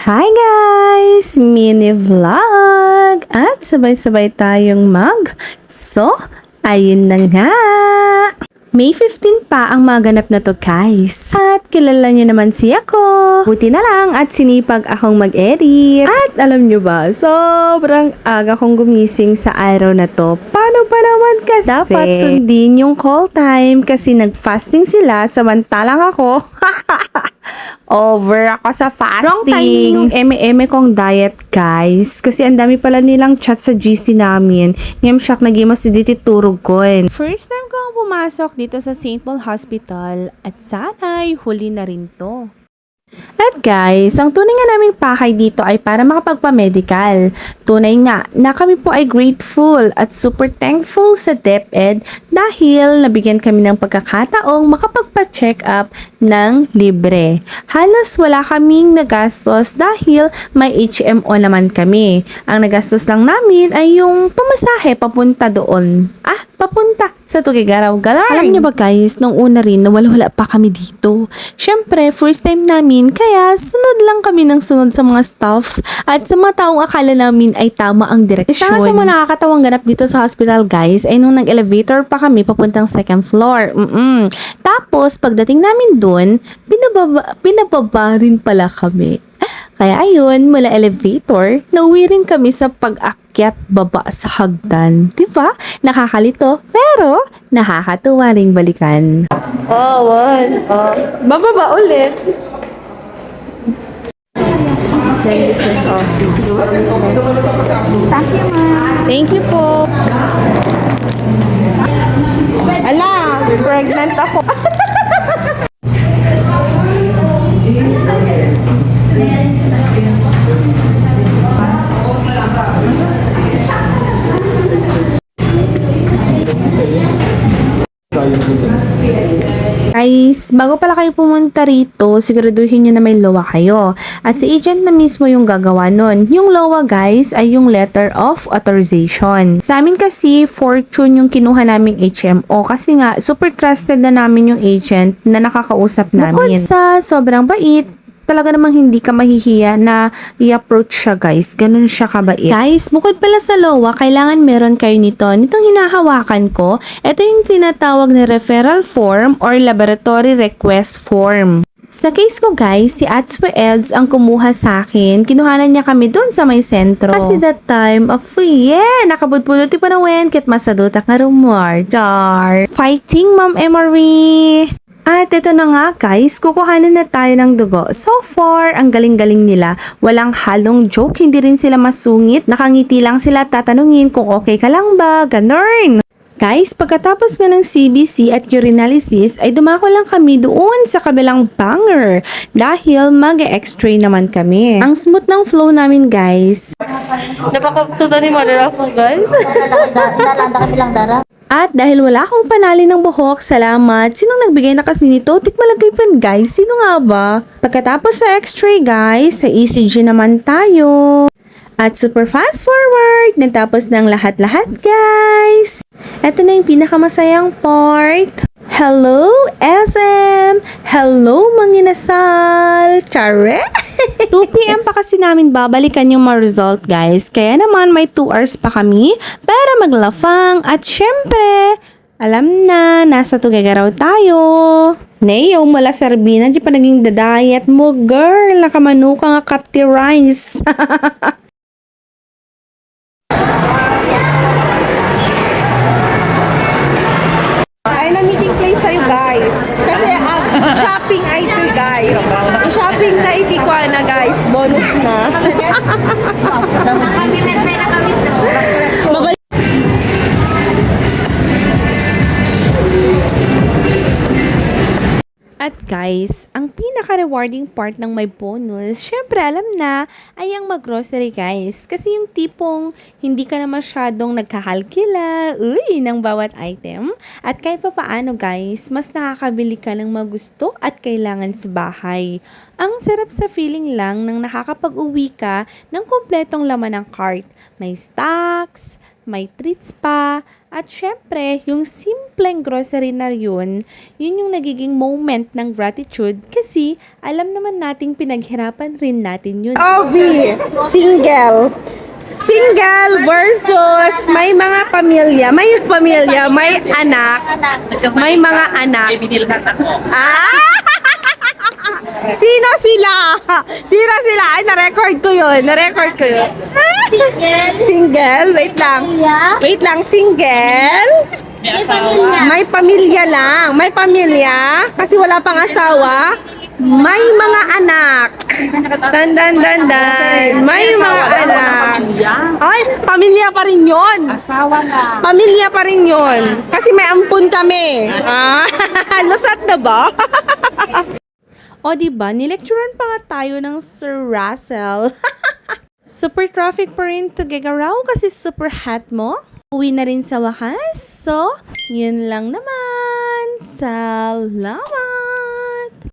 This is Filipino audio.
Hi guys! Mini vlog! At sabay-sabay tayong ayun na nga! May 15 pa ang maganap na to guys. At kilala nyo naman si ako. Buti na lang at sinipag akong mag-edit. At alam nyo ba, sobrang aga kong gumising sa araw na to. Paano pa naman kasi? Dapat sundin yung call time kasi nag-fasting sila samantalang ako. Over ako sa fasting. Wrong timing yung eme-eme kong diet, guys. Kasi ang dami pala nilang chat sa GC namin. Ngayong shock na gimas si Diti turog ko. First time ko ang pumasok dito sa St. Paul Hospital at sana'y huli na rin to. At guys, ang tunay nga naming pakay dito ay para makapagpa-medical. Tunay nga na kami po ay grateful at super thankful sa DepEd dahil nabigyan kami ng pagkakataong makapagpa-check up ng libre. Halos wala kaming nagastos dahil may HMO naman kami. Ang nagastos lang namin ay yung pamasahe papunta doon. Papunta sa Tugigaraw-Galar. Alam niyo ba guys, nung una rin nawala pa kami dito. Syempre, first time namin, kaya sunod lang kami ng sunod sa mga staff at sa mga taong akala namin ay tama ang direksyon. Isa nga sa mga nakakatawang ganap dito sa hospital guys, ay nung nag-elevator pa kami papuntang second floor. Tapos, pagdating namin dun, pinababa rin pala kami. Kaya ayun, mula elevator, nauwi rin kami sa pag-akyat baba sa hagdan. Diba? Nakakalito, pero nakakatuwa ring balikan. Bababa ulit. Business office. Thank you, ma'am. Thank you po. Ala, pregnant ako. Guys, bago pala kayo pumunta rito, siguraduhin nyo na may LOA kayo. At si agent na mismo yung gagawa nun. Yung LOA guys ay yung letter of authorization. Sa amin kasi, Fortune yung kinuha naming HMO kasi nga super trusted na namin yung agent na nakakausap namin. Bukod sa sobrang bait, talaga namang hindi ka mahihiya na i-approach siya guys. Ganun siya kabait. Guys, bukod pala sa LOA, kailangan meron kayo nito. Nitong hinahawakan ko, ito yung tinatawag na referral form or laboratory request form. Sa case ko guys, si Atswe Eds ang kumuha sa akin. Kinuhanan niya kami doon sa may sentro. Kasi that time, nakabudbudot pa na wen, kit masadutak nga rumor. Char! Fighting, Ma'am Emery! At ito na nga guys, kukuhanan na tayo ng dugo. So far, ang galing-galing nila. Walang halong joke, hindi rin sila masungit. Nakangiti lang sila, tatanungin kung okay ka lang ba, ganun. Guys, pagkatapos nga ng CBC at urinalysis, ay dumako lang kami doon sa kabilang banger. Dahil mag-x-ray naman kami. Ang smooth ng flow namin guys. Napakapsuta ni Mother ako guys. Nalanda kami lang dara. At dahil wala akong panali ng buhok, salamat. Sinong nagbigay na kasi nito? Tikmalagay pan guys. Sino nga ba? Pagkatapos sa x-ray guys, sa ECG naman tayo. At super fast forward. Natapos ng lahat-lahat guys. Ito na yung pinakamasayang part. Hello SM! Hello manginasal! Chare! 2 PM pa kasi namin babalikan yung mga result guys. Kaya naman may 2 hours pa kami para maglafang. At syempre, alam na, nasa Tugigaraw tayo. Neo, mula Sarbina, di pa naging dadayat mo girl. Nakamanuka nga kapti rice. Ay, na meeting place tayo guys. Kasi shopping ay ito guys. I-shopping na iti ko na guys. Bonus na. At guys, ang pinaka-rewarding part ng may bonus, syempre alam na, ay ang mag-grocery guys. Kasi yung tipong hindi ka na masyadong nagkakalkila, ng bawat item. At kahit pa paano guys, mas nakakabili ka ng magusto at kailangan sa bahay. Ang sarap sa feeling lang nang nakakapag-uwi ka ng kompletong laman ng cart. May stocks, may treats pa, at syempre, yung simpleng grocery na yun yung nagiging moment ng gratitude kasi alam naman nating pinaghirapan rin natin yun. Ovi, single. Single versus may mga pamilya, may anak, may mga anak. Ah! Sino sila? Sino sila? Ay, na-record ko yun. Single? Wait lang, single? May pamilya lang. May pamilya. Kasi wala pang asawa. May mga anak. Dandan. May mga anak. Ay, pamilya pa rin yun. Asawa na. Pamilya pa rin yun. Kasi may ampun kami. Ah, lusat na ba? O diba, nilecturean pa nga tayo ng Sir Russell. Super traffic pa rin to Gagaraw kasi super hot mo. Uwi na rin sa wakas. So, yun lang naman. Salamat!